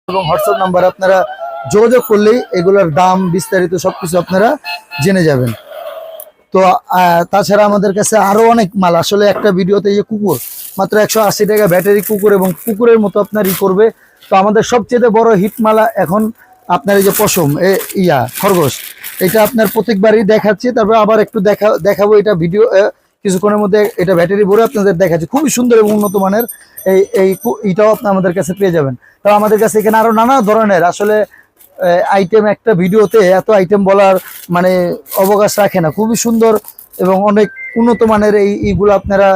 এবং WhatsApp number আপনারা যোগাযোগ করলেই এগুলোর দাম বিস্তারিত সবকিছু আপনারা জেনে যাবেন। তো তাছাড়া আমাদের কাছে আরো অনেক মাল, আসলে একটা ভিডিওতে যে কুকুর মাত্র 180 টাকা ব্যাটারি কুকুর এবং কুকুরের মতো আপনার করবে। তো আমাদের সবচেয়ে বড় হিট মালা এখন আপনার এই যে পশম খরগোশ, এটা আপনার প্রত্যেকবারই দেখাচ্ছি, তারপর আবার একটু দেখাবো এটা ভিডিও কিছুক্ষণের মধ্যে। এটা ব্যাটারি ভরে আপনাদের দেখাচ্ছি, খুবই সুন্দর এবং উন্নত মানের এইটাও আপনি আমাদের কাছে পেয়ে যাবেন। তো আমাদের কাছে এখানে আরো নানা ধরনের আসলে আইটেম, একটা ভিডিওতে এত আইটেম বলার মানে অবকাশ রাখে না, খুবই সুন্দর এবং অনেক উন্নত মানের এইগুলো আপনারা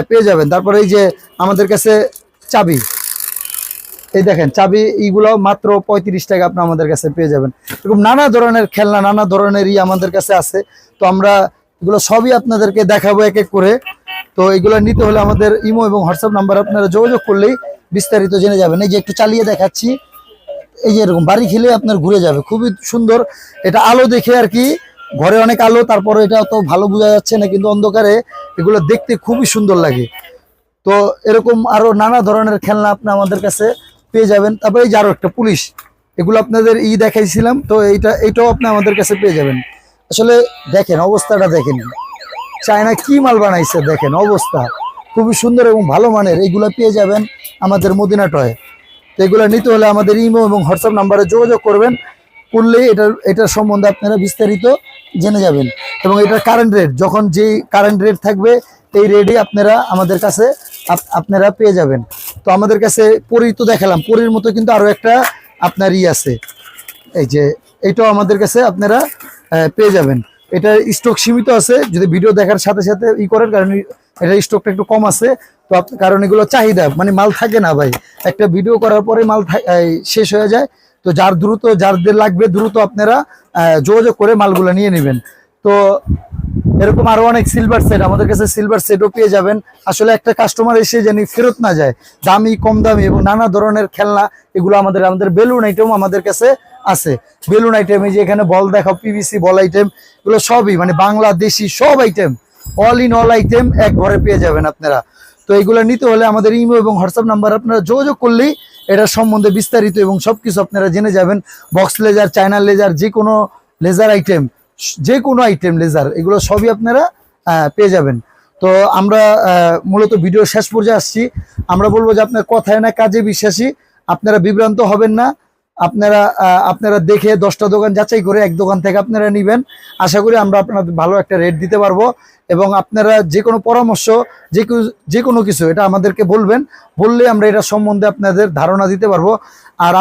পেয়ে যাবেন। তারপরে এই যে আমাদের কাছে চাবি, এই দেখেন চাবি, এইগুলো মাত্র 35 টাকা আপনি আমাদের কাছে পেয়ে যাবেন। এরকম নানা ধরনের খেলনা, নানা ধরনের আমাদের কাছে আছে। তো আমরা এগুলো সবই আপনাদেরকে দেখাবো এক এক করে। তো এগুলো নিতে হলে আমাদের ইমো এবং হোয়াটসঅ্যাপ নাম্বার আপনারা যোগাযোগ করলেই বিস্তারিত জেনে যাবেন। এই যে একটু চালিয়ে দেখাচ্ছি, এই যে এরকম বাড়ি খেলে আপনার ঘুরে যাবে, খুবই সুন্দর। এটা আলো দেখে আর কি, ঘরে অনেক আলো, তারপরে এটা অত ভালো বোঝা যাচ্ছে না, কিন্তু অন্ধকারে এগুলো দেখতে খুবই সুন্দর লাগে। তো এরকম আরো নানা ধরনের খেলনা আপনি আমাদের কাছে পেয়ে যাবেন। তারপরে এই যে আরো একটা পুলিশ, এগুলো আপনাদের দেখাইছিলাম, তো এইটাও আপনি আমাদের কাছে পেয়ে যাবেন। আসলে দেখেন অবস্থাটা, দেখেন চায়না কি মাল বানাইছে, দেখেন অবস্থা খুবই সুন্দর এবং ভালো মানের। এইগুলো পেয়ে যাবেন আমাদের মদিনা টয়ে। তো এগুলো নিতে হলে আমাদের ইমো এবং হোয়াটসঅ্যাপ নাম্বারে যোগাযোগ করবেন, করলেই এটার সম্বন্ধে আপনারা বিস্তারিত জেনে যাবেন। এবং এটার কারেন্ট রেট, যখন যেই কারেন্ট রেট থাকবে এই রেটে আপনারা আমাদের কাছে আপনারা পেয়ে যাবেন। তো আমাদের কাছে পরি তো দেখালাম, পরির মতো কিন্তু আরো একটা আপনার আছে, এই যে এইটাও আমাদের কাছে আপনারা পেয়ে যাবেন। এটা স্টক সীমিত আছে, যদি ভিডিও দেখার সাথে সাথে করেন, কারণ এটা স্টকটা একটু কম আছে। তো কারণ এগুলো চাহিদা, মানে মাল থাকে না ভাই, একটা ভিডিও করার পরে মাল শেষ হয়ে যায়। তো যাদের লাগবে দ্রুত আপনারা যোগাযোগ করে মালগুলো নিয়ে নেবেন। তো এরকম আরো অনেক সিলভার সেট, আমাদের কাছে সিলভার সেটও পেয়ে যাবেন। আসলে একটা কাস্টমার এসে জানি ফেরত না যায়, দামি কম দামি এবং নানা ধরনের খেলনা এগুলো আমাদের বেলুন আইটেম আমাদের কাছে আছে। বেলুন আইটেম, এই যে এখানে বল দেখাও, পিভিসি বল আইটেম, এগুলো সবই মানে বাংলাদেশি সব item, all in all item এক ঘরে পেয়ে যাবেন আপনারা। তো এইগুলো নিতে হলে আমাদের ইমো এবং হোয়াটসঅ্যাপ নাম্বার আপনারা যোগাযোগ করলেই এটার সম্বন্ধে বিস্তারিত এবং সবকিছু আপনারা জেনে যাবেন। বক্স লেজার, চায়না লেজার, যে কোনো লেজার আইটেম, যে কোনো আইটেম লেজার, এগুলো সবই আপনারা পেয়ে যাবেন। তো আমরা মূলত ভিডিও শেষ পর্যায়ে আসছি। আমরা বলবো যে আপনার কথায় না কাজে বিশ্বাসী, আপনারা বিভ্রান্ত হবেন না। আপনারা দেখে 10টা দোকান যাচাই করে এক দোকান থেকে আপনারা নেবেন। আশা করি আমরা আপনাদের ভালো একটা রেট দিতে পারবো। এবং আপনারা যে কোনো পরামর্শ, যে কোনো কিছু এটা আমাদেরকে বলবেন, বললে আমরা এটা সম্বন্ধে আপনাদের ধারণা দিতে পারবো। আর